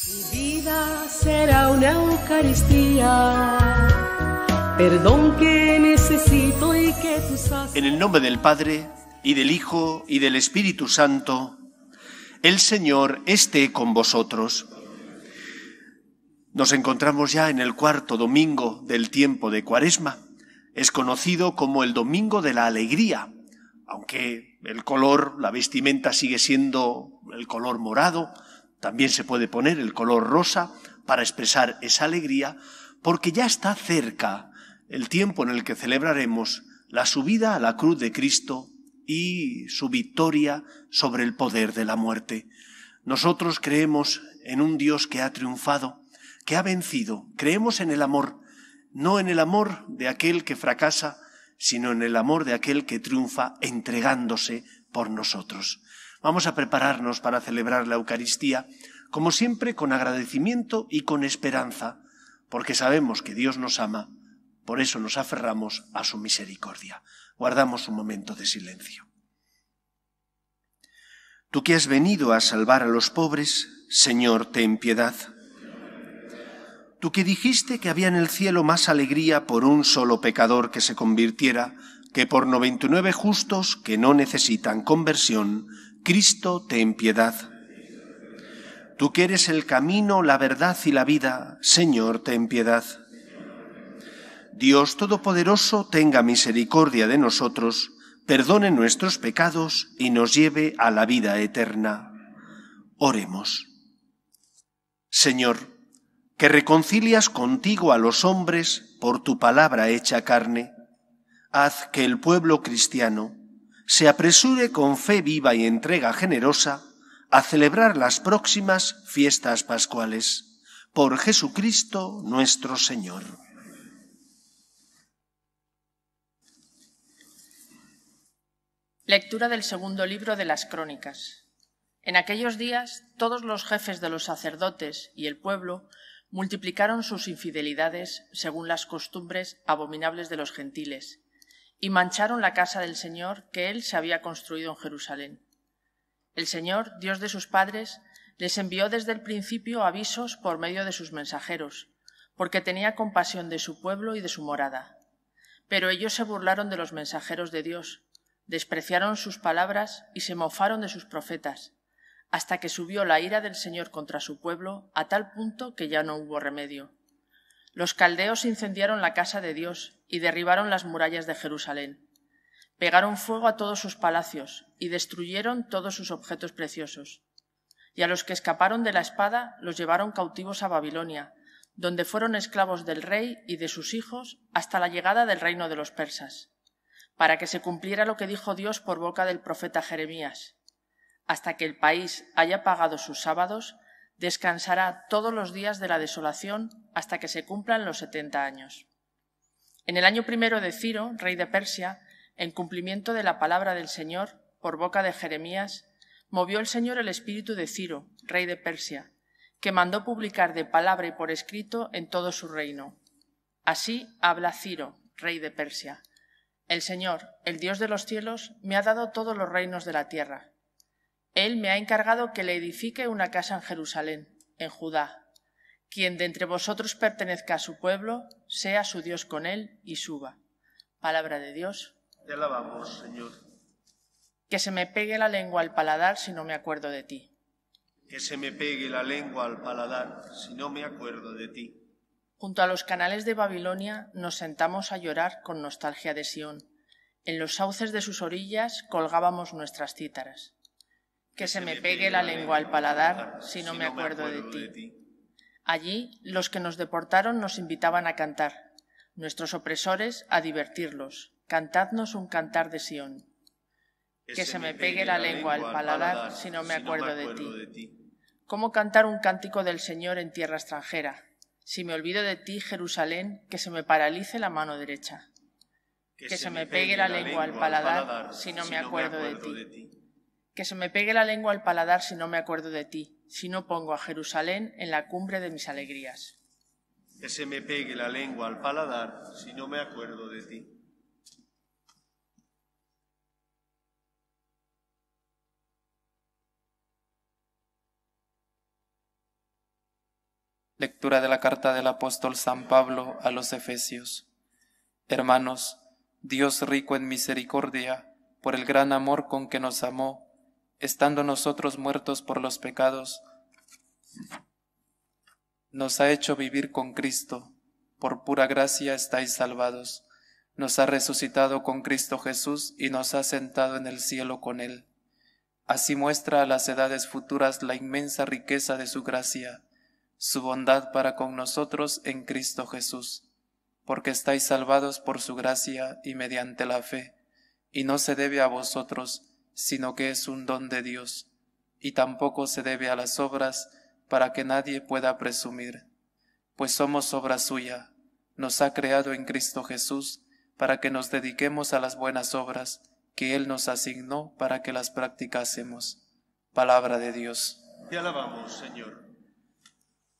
Mi vida será una Eucaristía, perdón que necesito y que tú sabes. En el nombre del Padre, y del Hijo, y del Espíritu Santo, el Señor esté con vosotros. Nos encontramos ya en el cuarto domingo del tiempo de Cuaresma. Es conocido como el Domingo de la Alegría, aunque el color, la vestimenta sigue siendo el color morado. También se puede poner el color rosa para expresar esa alegría, porque ya está cerca el tiempo en el que celebraremos la subida a la cruz de Cristo y su victoria sobre el poder de la muerte. Nosotros creemos en un Dios que ha triunfado, que ha vencido. Creemos en el amor, no en el amor de aquel que fracasa, sino en el amor de aquel que triunfa entregándose por nosotros. Vamos a prepararnos para celebrar la Eucaristía, como siempre, con agradecimiento y con esperanza, porque sabemos que Dios nos ama, por eso nos aferramos a su misericordia. Guardamos un momento de silencio. Tú que has venido a salvar a los pobres, Señor, ten piedad. Tú que dijiste que había en el cielo más alegría por un solo pecador que se convirtiera que por 99 justos que no necesitan conversión, Cristo, ten piedad. Tú que eres el camino, la verdad y la vida, Señor, ten piedad. Dios Todopoderoso, tenga misericordia de nosotros, perdone nuestros pecados y nos lleve a la vida eterna. Oremos. Señor, que reconcilias contigo a los hombres por tu palabra hecha carne, haz que el pueblo cristiano se apresure con fe viva y entrega generosa a celebrar las próximas fiestas pascuales. Por Jesucristo nuestro Señor. Lectura del segundo libro de las Crónicas. En aquellos días, todos los jefes de los sacerdotes y el pueblo multiplicaron sus infidelidades según las costumbres abominables de los gentiles, y mancharon la casa del Señor que Él se había construido en Jerusalén. El Señor, Dios de sus padres, les envió desde el principio avisos por medio de sus mensajeros, porque tenía compasión de su pueblo y de su morada. Pero ellos se burlaron de los mensajeros de Dios, despreciaron sus palabras y se mofaron de sus profetas, hasta que subió la ira del Señor contra su pueblo a tal punto que ya no hubo remedio. Los caldeos incendiaron la casa de Dios y derribaron las murallas de Jerusalén. Pegaron fuego a todos sus palacios y destruyeron todos sus objetos preciosos. Y a los que escaparon de la espada los llevaron cautivos a Babilonia, donde fueron esclavos del rey y de sus hijos hasta la llegada del reino de los persas, para que se cumpliera lo que dijo Dios por boca del profeta Jeremías. Hasta que el país haya pagado sus sábados, descansará todos los días de la desolación hasta que se cumplan los 70 años. En el año primero de Ciro, rey de Persia, en cumplimiento de la palabra del Señor, por boca de Jeremías, movió el Señor el espíritu de Ciro, rey de Persia, que mandó publicar de palabra y por escrito en todo su reino. Así habla Ciro, rey de Persia. El Señor, el Dios de los cielos, me ha dado todos los reinos de la tierra. Él me ha encargado que le edifique una casa en Jerusalén, en Judá. Quien de entre vosotros pertenezca a su pueblo, sea su Dios con él y suba. Palabra de Dios. Te alabamos, Señor. Que se me pegue la lengua al paladar si no me acuerdo de ti. Que se me pegue la lengua al paladar si no me acuerdo de ti. Junto a los canales de Babilonia nos sentamos a llorar con nostalgia de Sión. En los sauces de sus orillas colgábamos nuestras cítaras. Que se me pegue la lengua al paladar si no me acuerdo de ti. Allí los que nos deportaron nos invitaban a cantar, nuestros opresores a divertirlos. Cantadnos un cantar de Sión. Que se me pegue la lengua al paladar si no me acuerdo de ti. ¿Cómo cantar un cántico del Señor en tierra extranjera? Si me olvido de ti, Jerusalén, que se me paralice la mano derecha. Que se me pegue la lengua al paladar si no me acuerdo de ti. Que se me pegue la lengua al paladar si no me acuerdo de ti, si no pongo a Jerusalén en la cumbre de mis alegrías. Que se me pegue la lengua al paladar si no me acuerdo de ti. Lectura de la carta del apóstol San Pablo a los Efesios. Hermanos, Dios rico en misericordia, por el gran amor con que nos amó, estando nosotros muertos por los pecados, nos ha hecho vivir con Cristo. Por pura gracia estáis salvados. Nos ha resucitado con Cristo Jesús y nos ha sentado en el cielo con Él. Así muestra a las edades futuras la inmensa riqueza de su gracia, su bondad para con nosotros en Cristo Jesús, porque estáis salvados por su gracia y mediante la fe, y no se debe a vosotros, sino que es un don de Dios, y tampoco se debe a las obras, para que nadie pueda presumir. Pues somos obra suya, nos ha creado en Cristo Jesús, para que nos dediquemos a las buenas obras, que Él nos asignó para que las practicásemos. Palabra de Dios. Te alabamos, Señor.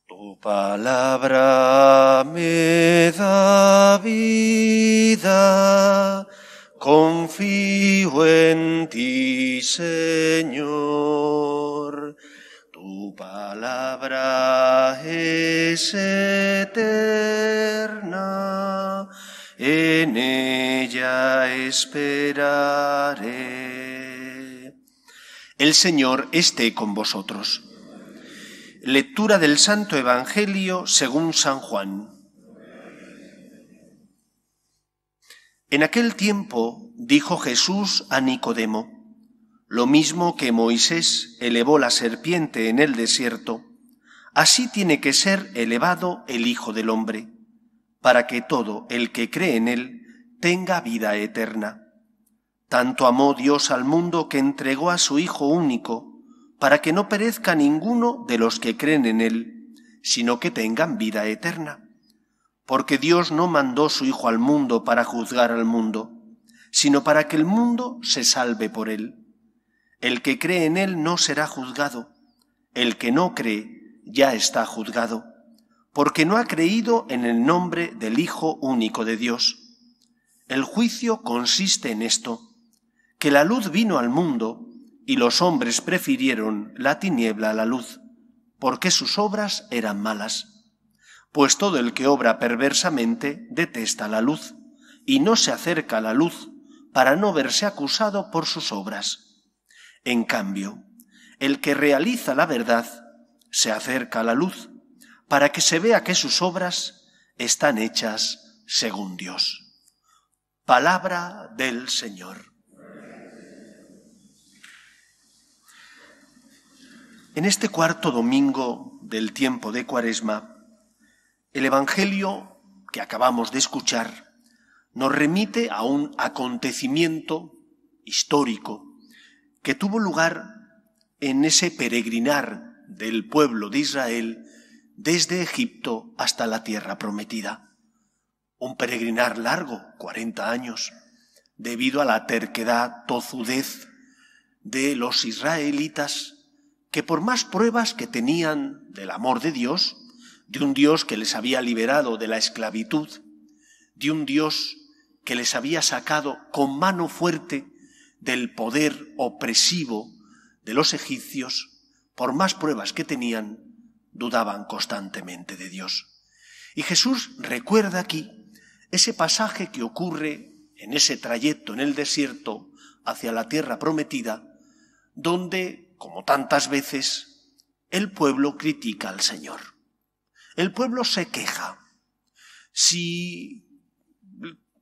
Tu palabra me da vida, confío en ti, Señor. Tu palabra es eterna, en ella esperaré. El Señor esté con vosotros. Lectura del Santo Evangelio según San Juan. En aquel tiempo dijo Jesús a Nicodemo: lo mismo que Moisés elevó la serpiente en el desierto, así tiene que ser elevado el Hijo del Hombre, para que todo el que cree en él tenga vida eterna. Tanto amó Dios al mundo que entregó a su Hijo único, para que no perezca ninguno de los que creen en él, sino que tengan vida eterna. Porque Dios no mandó su Hijo al mundo para juzgar al mundo, sino para que el mundo se salve por él. El que cree en él no será juzgado, el que no cree ya está juzgado, porque no ha creído en el nombre del Hijo único de Dios. El juicio consiste en esto, que la luz vino al mundo, y los hombres prefirieron la tiniebla a la luz, porque sus obras eran malas. Pues todo el que obra perversamente detesta la luz, y no se acerca a la luz, para no verse acusado por sus obras. En cambio, el que realiza la verdad se acerca a la luz, para que se vea que sus obras están hechas según Dios. Palabra del Señor. En este cuarto domingo del tiempo de Cuaresma, el Evangelio que acabamos de escuchar nos remite a un acontecimiento histórico que tuvo lugar en ese peregrinar del pueblo de Israel desde Egipto hasta la tierra prometida. Un peregrinar largo, 40 años, debido a la terquedad, tozudez de los israelitas, que por más pruebas que tenían del amor de Dios, de un Dios que les había liberado de la esclavitud, de un Dios que les había sacado con mano fuerte del poder opresivo de los egipcios, por más pruebas que tenían, dudaban constantemente de Dios. Y Jesús recuerda aquí ese pasaje que ocurre en ese trayecto en el desierto hacia la tierra prometida, donde, como tantas veces, el pueblo critica al Señor. El pueblo se queja. Si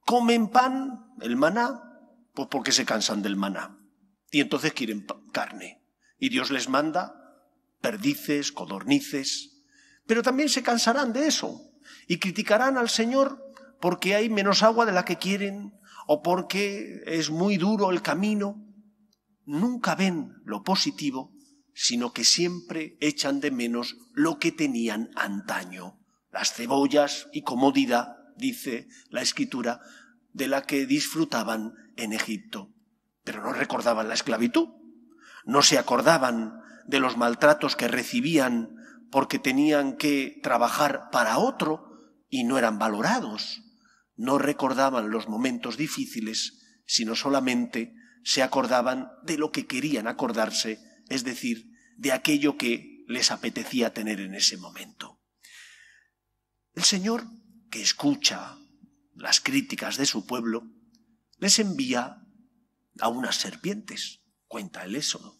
comen pan, el maná, pues porque se cansan del maná. Y entonces quieren carne. Y Dios les manda perdices, codornices. Pero también se cansarán de eso. Y criticarán al Señor porque hay menos agua de la que quieren o porque es muy duro el camino. Nunca ven lo positivo, sino que siempre echan de menos lo que tenían antaño. Las cebollas y comodidad, dice la Escritura, de la que disfrutaban en Egipto. Pero no recordaban la esclavitud, no se acordaban de los maltratos que recibían porque tenían que trabajar para otro y no eran valorados. No recordaban los momentos difíciles, sino solamente se acordaban de lo que querían acordarse, es decir, de aquello que les apetecía tener en ese momento. El Señor, que escucha las críticas de su pueblo, les envía a unas serpientes, cuenta el Éxodo.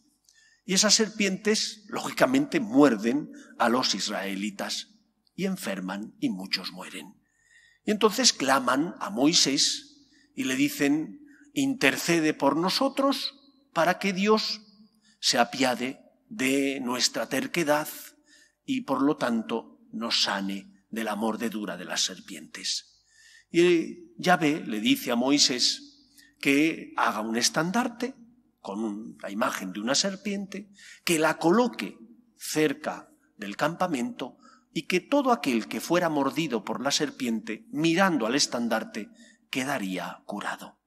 Y esas serpientes, lógicamente, muerden a los israelitas y enferman y muchos mueren. Y entonces claman a Moisés y le dicen: intercede por nosotros para que Dios se apiade de nuestra terquedad y por lo tanto nos sane de la mordedura de las serpientes. Y Yahvé le dice a Moisés que haga un estandarte con la imagen de una serpiente, que la coloque cerca del campamento y que todo aquel que fuera mordido por la serpiente, mirando al estandarte, quedaría curado.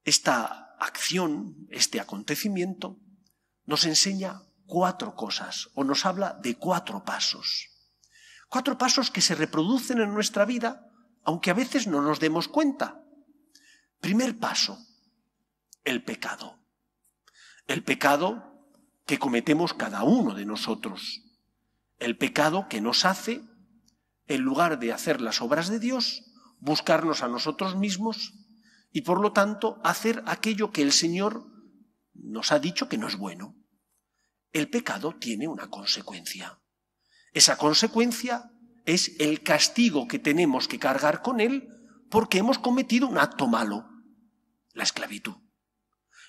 Esta acción, este acontecimiento, nos enseña 4 cosas, o nos habla de 4 pasos. 4 pasos que se reproducen en nuestra vida, aunque a veces no nos demos cuenta. Primer paso, el pecado. El pecado que cometemos cada uno de nosotros. El pecado que nos hace, en lugar de hacer las obras de Dios, buscarnos a nosotros mismos y por lo tanto hacer aquello que el Señor nos ha dicho que no es bueno. El pecado tiene una consecuencia. Esa consecuencia es el castigo que tenemos que cargar con él porque hemos cometido un acto malo, la esclavitud.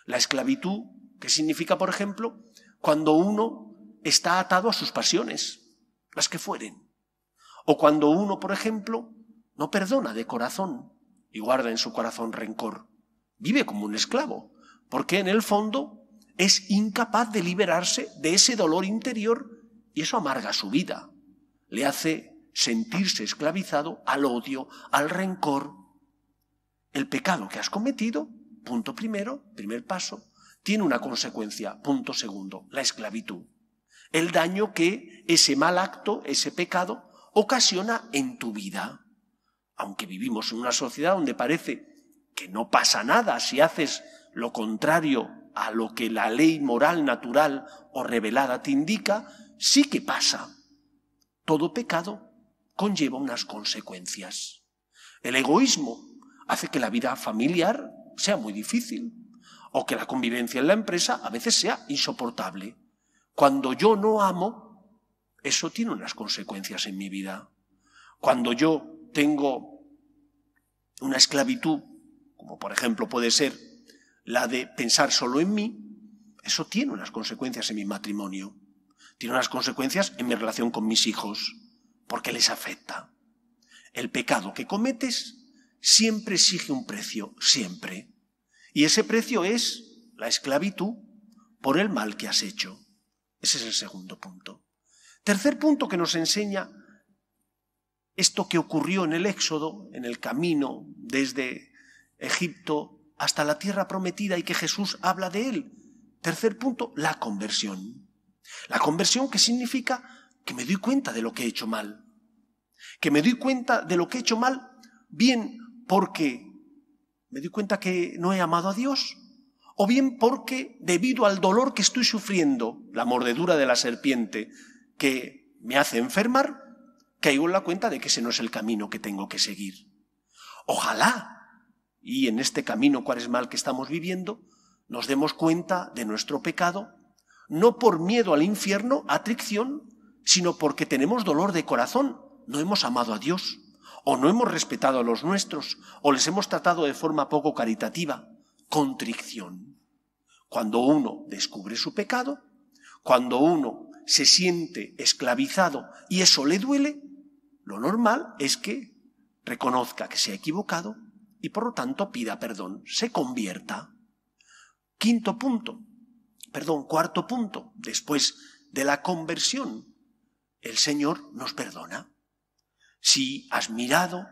La esclavitud, que significa, por ejemplo, cuando uno está atado a sus pasiones, las que fueren. O cuando uno, por ejemplo, no perdona de corazón y guarda en su corazón rencor. Vive como un esclavo, porque en el fondo es incapaz de liberarse de ese dolor interior y eso amarga su vida. Le hace sentirse esclavizado al odio, al rencor. El pecado que has cometido, punto primero, primer paso, tiene una consecuencia, punto segundo, la esclavitud. El daño que ese mal acto, ese pecado, ocasiona en tu vida. Aunque vivimos en una sociedad donde parece que no pasa nada si haces lo contrario a lo que la ley moral, natural o revelada te indica, sí que pasa. Todo pecado conlleva unas consecuencias. El egoísmo hace que la vida familiar sea muy difícil o que la convivencia en la empresa a veces sea insoportable. Cuando yo no amo, eso tiene unas consecuencias en mi vida. Cuando yo tengo una esclavitud, como por ejemplo puede ser la de pensar solo en mí, eso tiene unas consecuencias en mi matrimonio, tiene unas consecuencias en mi relación con mis hijos, porque les afecta. El pecado que cometes siempre exige un precio, siempre. Y ese precio es la esclavitud por el mal que has hecho. Ese es el segundo punto. Tercer punto que nos enseña esto que ocurrió en el Éxodo, en el camino desde Egipto hasta la tierra prometida y que Jesús habla de él. Tercer punto, la conversión. La conversión que significa que me doy cuenta de lo que he hecho mal. Que me doy cuenta de lo que he hecho mal, bien porque me doy cuenta que no he amado a Dios, o bien porque debido al dolor que estoy sufriendo, la mordedura de la serpiente que me hace enfermar, caigo en la cuenta de que ese no es el camino que tengo que seguir. Ojalá, y en este camino cuaresmal que estamos viviendo, nos demos cuenta de nuestro pecado, no por miedo al infierno, atracción, sino porque tenemos dolor de corazón, no hemos amado a Dios, o no hemos respetado a los nuestros, o les hemos tratado de forma poco caritativa. Contrición. Cuando uno descubre su pecado, cuando uno se siente esclavizado y eso le duele, lo normal es que reconozca que se ha equivocado y por lo tanto pida perdón, se convierta. Cuarto punto, después de la conversión, el Señor nos perdona. Si has mirado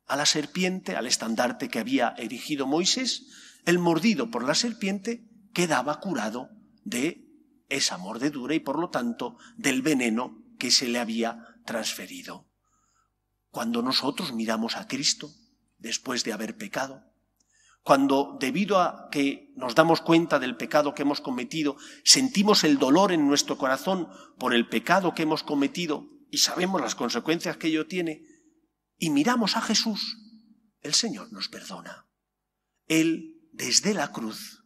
a la serpiente, al estandarte que había erigido Moisés, el mordido por la serpiente quedaba curado de esa mordedura y por lo tanto del veneno que se le había transferido. Cuando nosotros miramos a Cristo después de haber pecado, cuando debido a que nos damos cuenta del pecado que hemos cometido, sentimos el dolor en nuestro corazón por el pecado que hemos cometido y sabemos las consecuencias que ello tiene, y miramos a Jesús, el Señor nos perdona. Él, desde la cruz,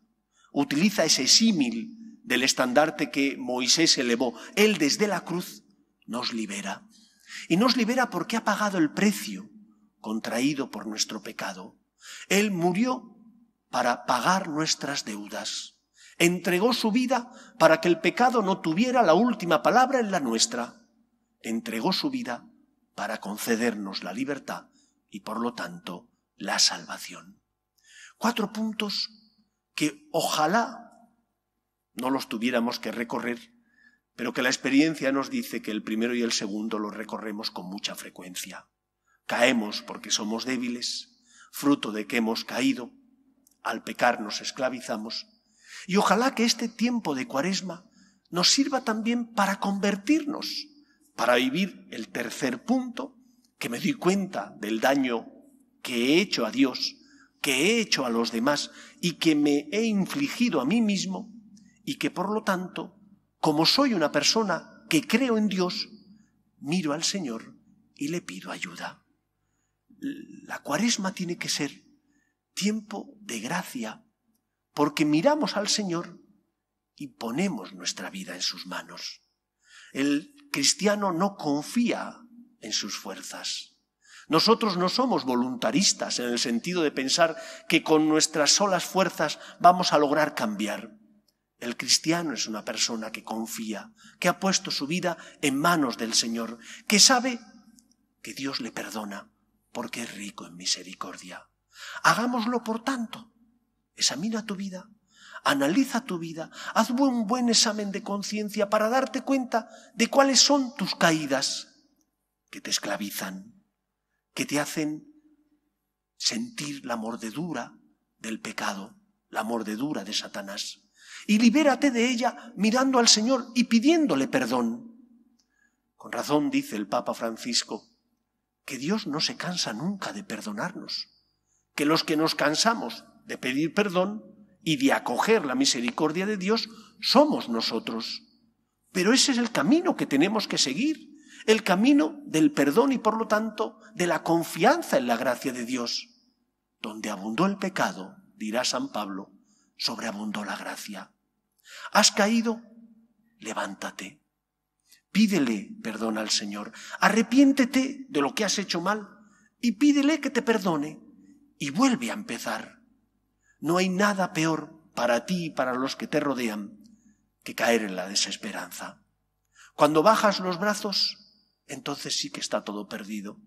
utiliza ese símil del estandarte que Moisés elevó. Él, desde la cruz, nos libera. Y nos libera porque ha pagado el precio contraído por nuestro pecado. Él murió para pagar nuestras deudas. Entregó su vida para que el pecado no tuviera la última palabra en la nuestra. Entregó su vida para concedernos la libertad y, por lo tanto, la salvación. 4 puntos que ojalá no los tuviéramos que recorrer, pero que la experiencia nos dice que el primero y el segundo los recorremos con mucha frecuencia. Caemos porque somos débiles, fruto de que hemos caído, al pecar nos esclavizamos, y ojalá que este tiempo de Cuaresma nos sirva también para convertirnos, para vivir el tercer punto, que me doy cuenta del daño que he hecho a Dios, que he hecho a los demás y que me he infligido a mí mismo, y que por lo tanto, como soy una persona que creo en Dios, miro al Señor y le pido ayuda. La Cuaresma tiene que ser tiempo de gracia, porque miramos al Señor y ponemos nuestra vida en sus manos. El cristiano no confía en sus fuerzas. Nosotros no somos voluntaristas en el sentido de pensar que con nuestras solas fuerzas vamos a lograr cambiar. El cristiano es una persona que confía, que ha puesto su vida en manos del Señor, que sabe que Dios le perdona porque es rico en misericordia. Hagámoslo, por tanto. Examina tu vida, analiza tu vida, haz un buen examen de conciencia para darte cuenta de cuáles son tus caídas que te esclavizan, que te hacen sentir la mordedura del pecado, la mordedura de Satanás. Y libérate de ella mirando al Señor y pidiéndole perdón. Con razón dice el Papa Francisco que Dios no se cansa nunca de perdonarnos, que los que nos cansamos de pedir perdón y de acoger la misericordia de Dios somos nosotros. Pero ese es el camino que tenemos que seguir, el camino del perdón y, por lo tanto, de la confianza en la gracia de Dios. Donde abundó el pecado, dirá San Pablo, sobreabundó la gracia. ¿Has caído? Levántate. Pídele perdón al Señor. Arrepiéntete de lo que has hecho mal y pídele que te perdone y vuelve a empezar. No hay nada peor para ti y para los que te rodean que caer en la desesperanza. Cuando bajas los brazos, entonces sí que está todo perdido,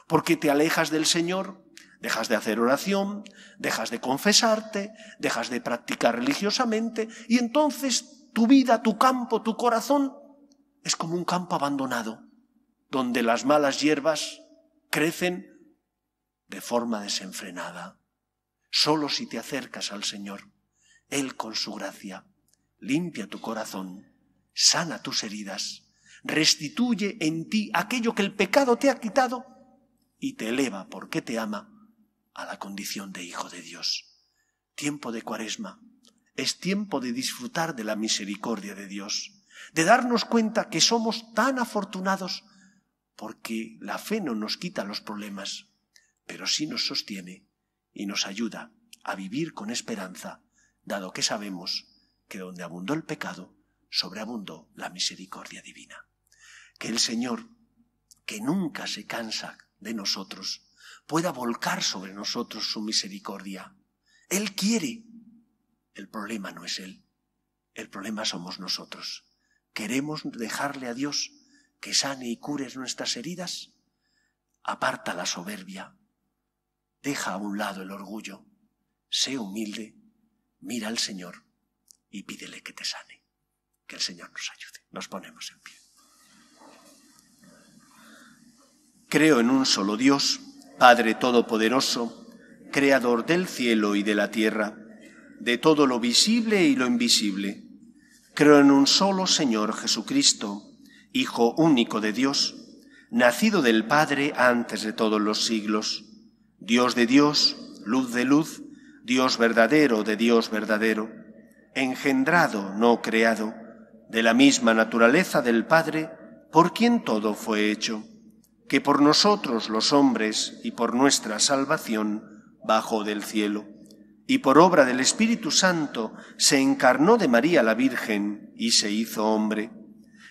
porque te alejas del Señor, dejas de hacer oración, dejas de confesarte, dejas de practicar religiosamente, y entonces tu vida, tu campo, tu corazón es como un campo abandonado, donde las malas hierbas crecen de forma desenfrenada. Solo si te acercas al Señor, Él con su gracia limpia tu corazón, sana tus heridas, restituye en ti aquello que el pecado te ha quitado y te eleva, porque te ama, a la condición de hijo de Dios. Tiempo de Cuaresma es tiempo de disfrutar de la misericordia de Dios, de darnos cuenta que somos tan afortunados porque la fe no nos quita los problemas, pero sí nos sostiene y nos ayuda a vivir con esperanza, dado que sabemos que donde abundó el pecado, sobreabundó la misericordia divina. Que el Señor, que nunca se cansa de nosotros, pueda volcar sobre nosotros su misericordia. Él quiere. El problema no es Él, el problema somos nosotros. ¿Queremos dejarle a Dios que sane y cure nuestras heridas? Aparta la soberbia, deja a un lado el orgullo, sé humilde, mira al Señor y pídele que te sane. Que el Señor nos ayude. Nos ponemos en pie. Creo en un solo Dios, Padre Todopoderoso, Creador del cielo y de la tierra, de todo lo visible y lo invisible. Creo en un solo Señor Jesucristo, Hijo único de Dios, nacido del Padre antes de todos los siglos, Dios de Dios, luz de luz, Dios verdadero de Dios verdadero, engendrado, no creado, de la misma naturaleza del Padre, por quien todo fue hecho, que por nosotros los hombres y por nuestra salvación bajó del cielo, y por obra del Espíritu Santo se encarnó de María la Virgen y se hizo hombre,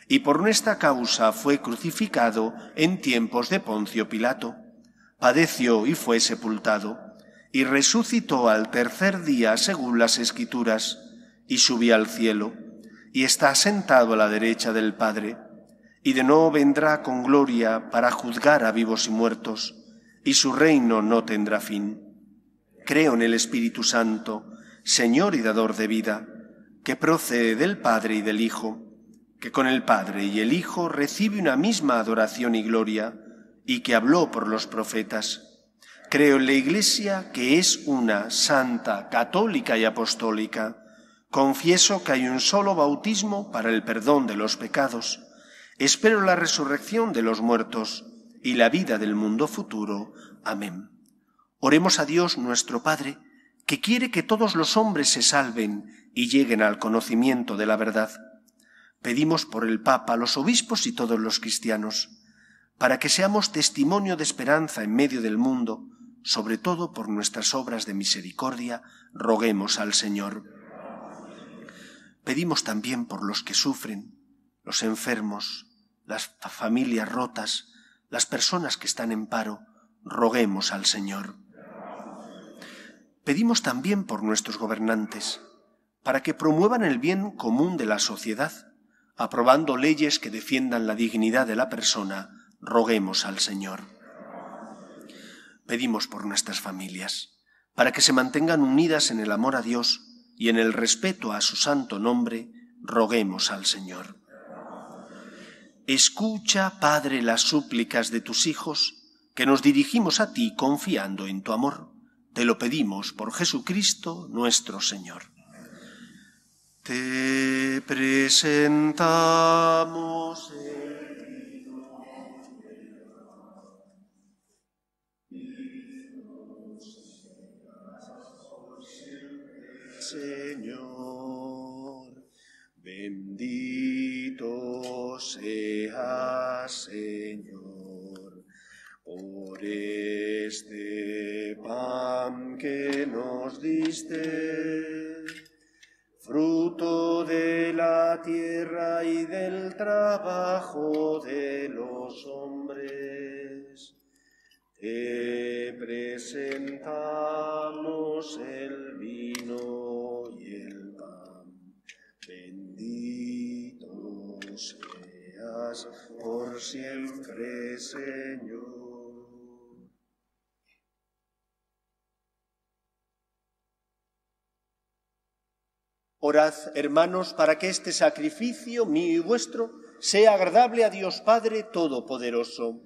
y por nuestra causa fue crucificado en tiempos de Poncio Pilato, padeció y fue sepultado, y resucitó al tercer día según las Escrituras, y subió al cielo, y está sentado a la derecha del Padre, y de nuevo vendrá con gloria para juzgar a vivos y muertos, y su reino no tendrá fin. Creo en el Espíritu Santo, Señor y dador de vida, que procede del Padre y del Hijo, que con el Padre y el Hijo recibe una misma adoración y gloria, y que habló por los profetas. Creo en la Iglesia, que es una, santa, católica y apostólica. Confieso que hay un solo bautismo para el perdón de los pecados. Espero la resurrección de los muertos y la vida del mundo futuro. Amén. Oremos a Dios nuestro Padre, que quiere que todos los hombres se salven y lleguen al conocimiento de la verdad. Pedimos por el Papa, los obispos y todos los cristianos, para que seamos testimonio de esperanza en medio del mundo, sobre todo por nuestras obras de misericordia, roguemos al Señor. Pedimos también por los que sufren, los enfermos, las familias rotas, las personas que están en paro, roguemos al Señor. Pedimos también por nuestros gobernantes, para que promuevan el bien común de la sociedad, aprobando leyes que defiendan la dignidad de la persona, roguemos al Señor. Pedimos por nuestras familias, para que se mantengan unidas en el amor a Dios y en el respeto a su santo nombre, roguemos al Señor. Escucha, Padre, las súplicas de tus hijos, que nos dirigimos a ti confiando en tu amor. Te lo pedimos por Jesucristo nuestro Señor. Te presentamos Señor, bendito seas, Señor, por este pan que nos diste, fruto de la tierra y del trabajo de los hombres. Te presentamos el vino y el pan. Bendito seas por siempre, Señor. Orad, hermanos, para que este sacrificio mío y vuestro sea agradable a Dios Padre Todopoderoso.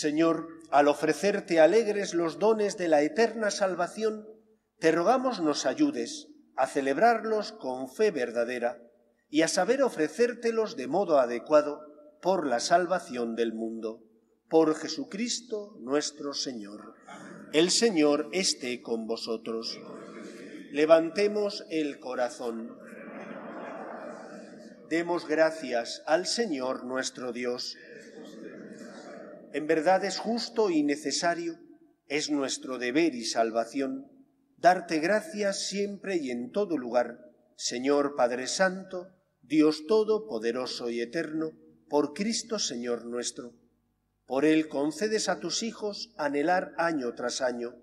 Señor, al ofrecerte alegres los dones de la eterna salvación, te rogamos nos ayudes a celebrarlos con fe verdadera y a saber ofrecértelos de modo adecuado por la salvación del mundo. Por Jesucristo nuestro Señor. El Señor esté con vosotros. Levantemos el corazón. Demos gracias al Señor nuestro Dios. En verdad es justo y necesario, es nuestro deber y salvación, darte gracias siempre y en todo lugar, Señor Padre Santo, Dios Todopoderoso y Eterno, por Cristo Señor nuestro. Por Él concedes a tus hijos anhelar año tras año,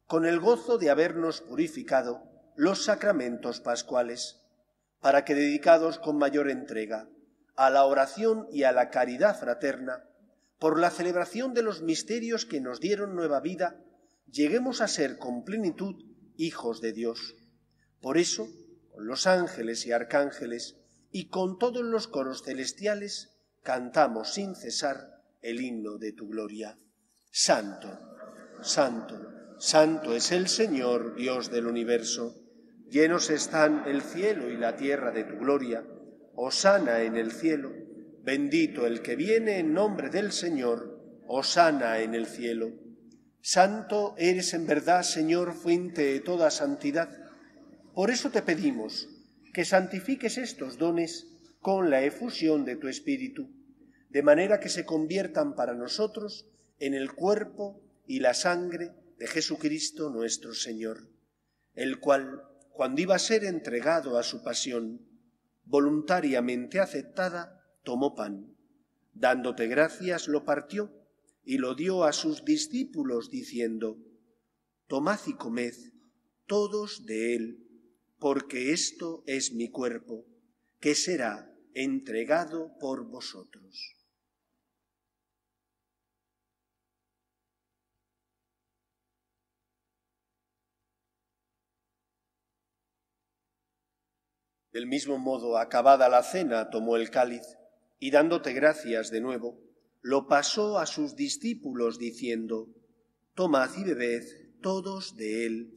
con el gozo de habernos purificado, los sacramentos pascuales, para que, dedicados con mayor entrega a la oración y a la caridad fraterna, por la celebración de los misterios que nos dieron nueva vida, lleguemos a ser con plenitud hijos de Dios. Por eso, con los ángeles y arcángeles y con todos los coros celestiales, cantamos sin cesar el himno de tu gloria. Santo, santo, santo es el Señor, Dios del universo. Llenos están el cielo y la tierra de tu gloria. Hosana en el cielo. Bendito el que viene en nombre del Señor. Hosana en el cielo. Santo eres en verdad, Señor, fuente de toda santidad. Por eso te pedimos que santifiques estos dones con la efusión de tu Espíritu, de manera que se conviertan para nosotros en el cuerpo y la sangre de Jesucristo nuestro Señor, el cual, cuando iba a ser entregado a su pasión, voluntariamente aceptada, tomó pan, dándote gracias, lo partió y lo dio a sus discípulos, diciendo: Tomad y comed todos de él, porque esto es mi cuerpo, que será entregado por vosotros. Del mismo modo, acabada la cena, tomó el cáliz, y dándote gracias de nuevo, lo pasó a sus discípulos, diciendo: Tomad y bebed todos de él,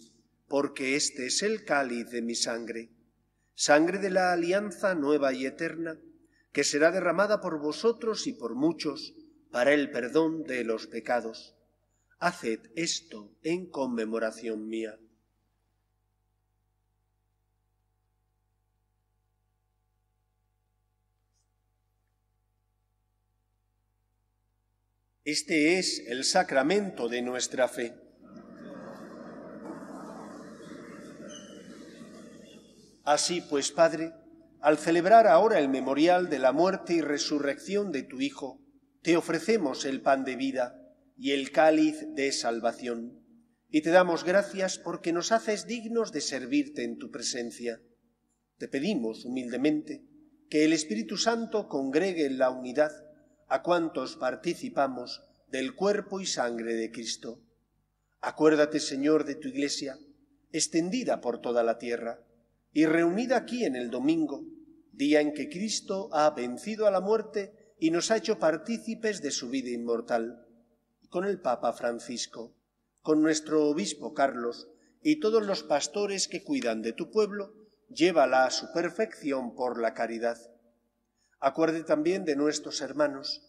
porque este es el cáliz de mi sangre, sangre de la alianza nueva y eterna, que será derramada por vosotros y por muchos para el perdón de los pecados. Haced esto en conmemoración mía. Este es el sacramento de nuestra fe. Así pues, Padre, al celebrar ahora el memorial de la muerte y resurrección de tu Hijo, te ofrecemos el pan de vida y el cáliz de salvación, y te damos gracias porque nos haces dignos de servirte en tu presencia. Te pedimos humildemente que el Espíritu Santo congregue en la unidad a cuantos participamos del cuerpo y sangre de Cristo. Acuérdate, Señor, de tu Iglesia, extendida por toda la tierra, y reunida aquí en el domingo, día en que Cristo ha vencido a la muerte y nos ha hecho partícipes de su vida inmortal, con el Papa Francisco, con nuestro obispo Carlos y todos los pastores que cuidan de tu pueblo, llévala a su perfección por la caridad. Acuerde también de nuestros hermanos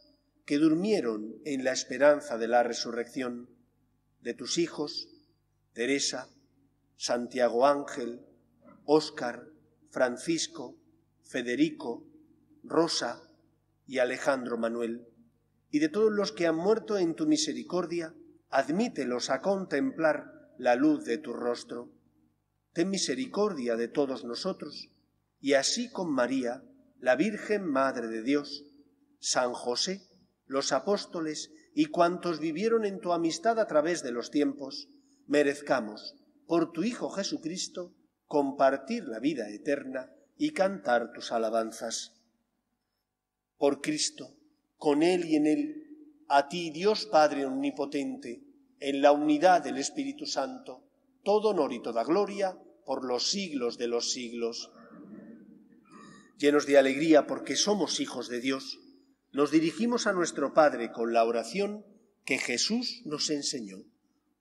que durmieron en la esperanza de la resurrección, de tus hijos, Teresa, Santiago Ángel, Óscar, Francisco, Federico, Rosa y Alejandro Manuel, y de todos los que han muerto en tu misericordia, admítelos a contemplar la luz de tu rostro. Ten misericordia de todos nosotros, y así con María, la Virgen Madre de Dios, San José, los apóstoles y cuantos vivieron en tu amistad a través de los tiempos, merezcamos, por tu Hijo Jesucristo, compartir la vida eterna y cantar tus alabanzas. Por Cristo, con Él y en Él, a ti, Dios Padre Omnipotente, en la unidad del Espíritu Santo, todo honor y toda gloria por los siglos de los siglos. Llenos de alegría porque somos hijos de Dios, nos dirigimos a nuestro Padre con la oración que Jesús nos enseñó.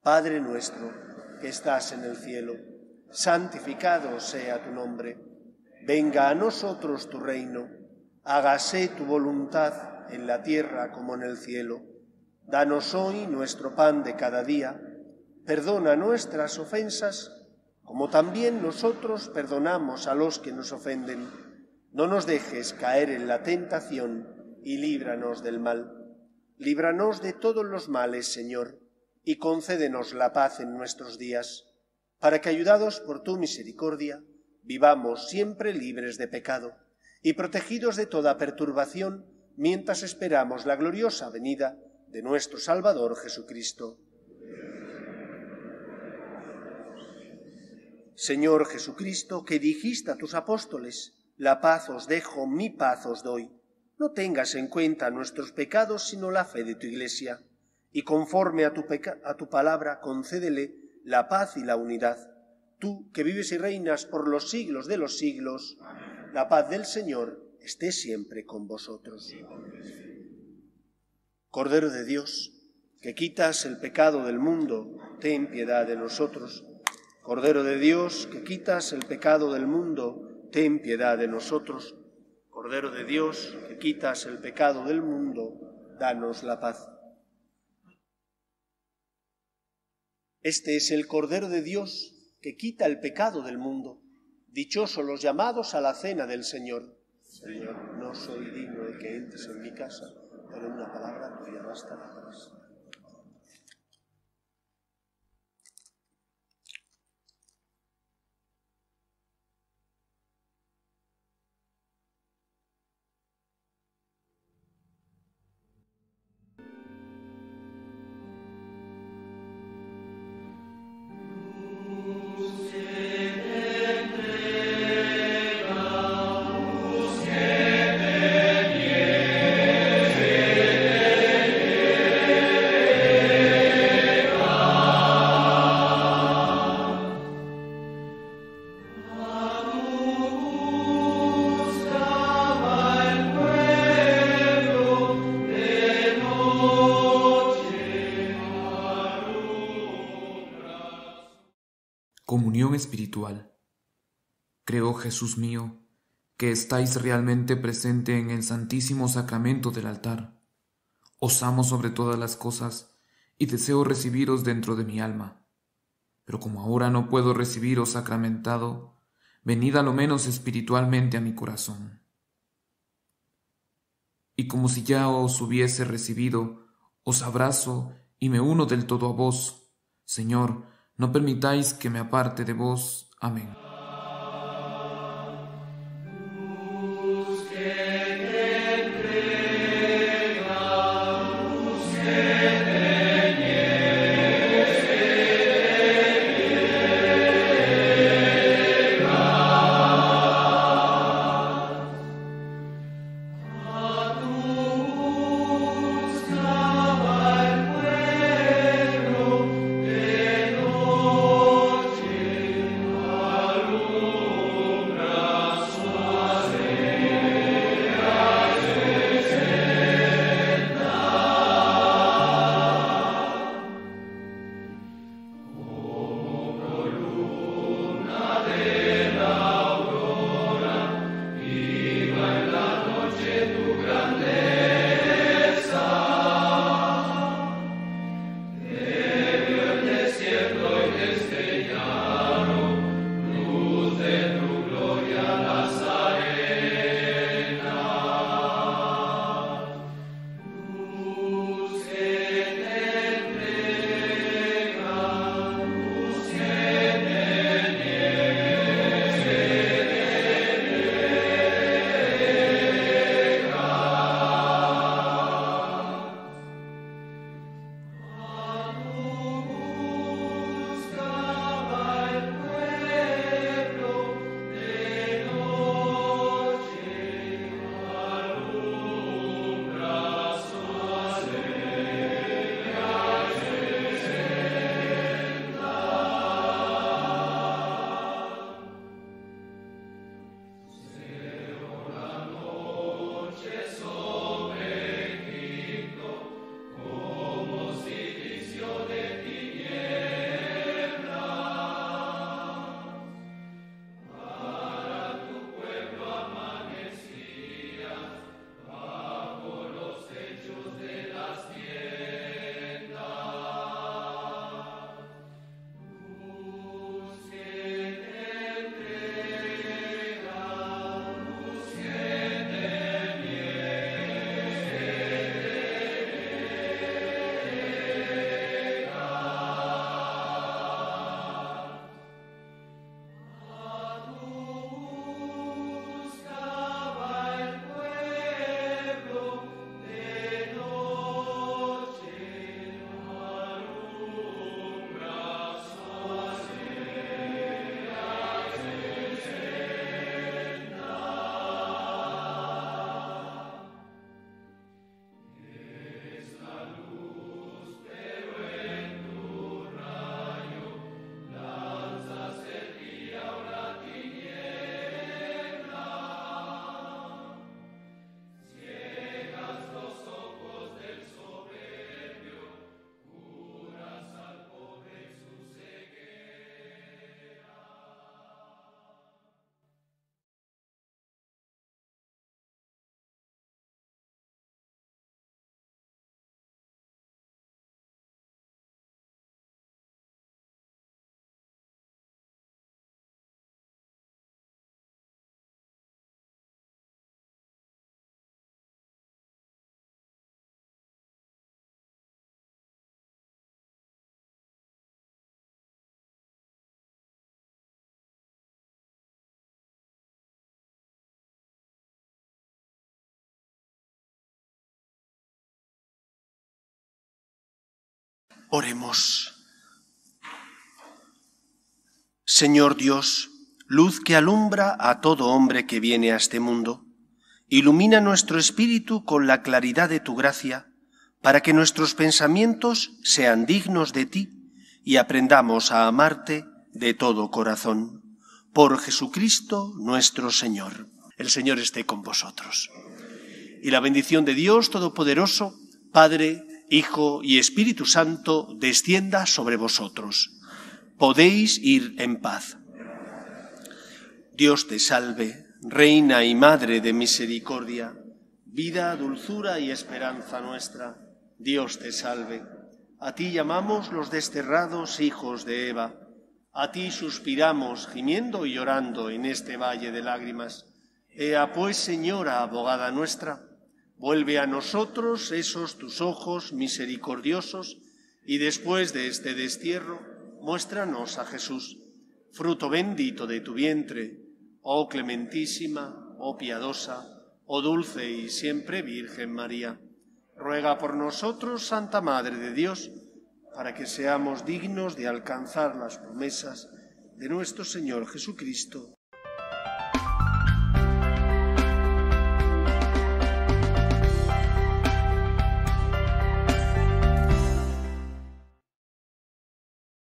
Padre nuestro, que estás en el cielo, santificado sea tu nombre. Venga a nosotros tu reino. Hágase tu voluntad en la tierra como en el cielo. Danos hoy nuestro pan de cada día. Perdona nuestras ofensas, como también nosotros perdonamos a los que nos ofenden. No nos dejes caer en la tentación y líbranos del mal. Líbranos de todos los males, Señor, y concédenos la paz en nuestros días, para que, ayudados por tu misericordia, vivamos siempre libres de pecado y protegidos de toda perturbación, mientras esperamos la gloriosa venida de nuestro Salvador Jesucristo. Señor Jesucristo, que dijiste a tus apóstoles: la paz os dejo, mi paz os doy. No tengas en cuenta nuestros pecados, sino la fe de tu Iglesia, y conforme a tu palabra, concédele la paz y la unidad. Tú, que vives y reinas por los siglos de los siglos, la paz del Señor esté siempre con vosotros. Cordero de Dios, que quitas el pecado del mundo, ten piedad de nosotros. Cordero de Dios, que quitas el pecado del mundo, ten piedad de nosotros. Cordero de Dios, que quitas el pecado del mundo, danos la paz. Este es el Cordero de Dios que quita el pecado del mundo. Dichosos los llamados a la cena del Señor. Señor, no soy digno de que entres en mi casa, pero una palabra tuya bastará para siempre. Comunión espiritual. Creo, Jesús mío, que estáis realmente presente en el santísimo sacramento del altar. Os amo sobre todas las cosas y deseo recibiros dentro de mi alma. Pero como ahora no puedo recibiros sacramentado, venid a lo menos espiritualmente a mi corazón. Y como si ya os hubiese recibido, os abrazo y me uno del todo a vos. Señor, no permitáis que me aparte de vos. Amén. Comunión Oremos. Señor Dios, luz que alumbra a todo hombre que viene a este mundo, ilumina nuestro espíritu con la claridad de tu gracia, para que nuestros pensamientos sean dignos de ti y aprendamos a amarte de todo corazón. Por Jesucristo nuestro Señor. El Señor esté con vosotros. Y la bendición de Dios Todopoderoso, Padre, Hijo y Espíritu Santo, descienda sobre vosotros. Podéis ir en paz. Dios te salve, Reina y Madre de misericordia, vida, dulzura y esperanza nuestra. Dios te salve. A ti llamamos los desterrados hijos de Eva. A ti suspiramos, gimiendo y llorando en este valle de lágrimas. Ea pues, Señora, abogada nuestra, vuelve a nosotros esos tus ojos misericordiosos y después de este destierro, muéstranos a Jesús, fruto bendito de tu vientre, oh clementísima, oh piadosa, oh dulce y siempre Virgen María. Ruega por nosotros, Santa Madre de Dios, para que seamos dignos de alcanzar las promesas de nuestro Señor Jesucristo.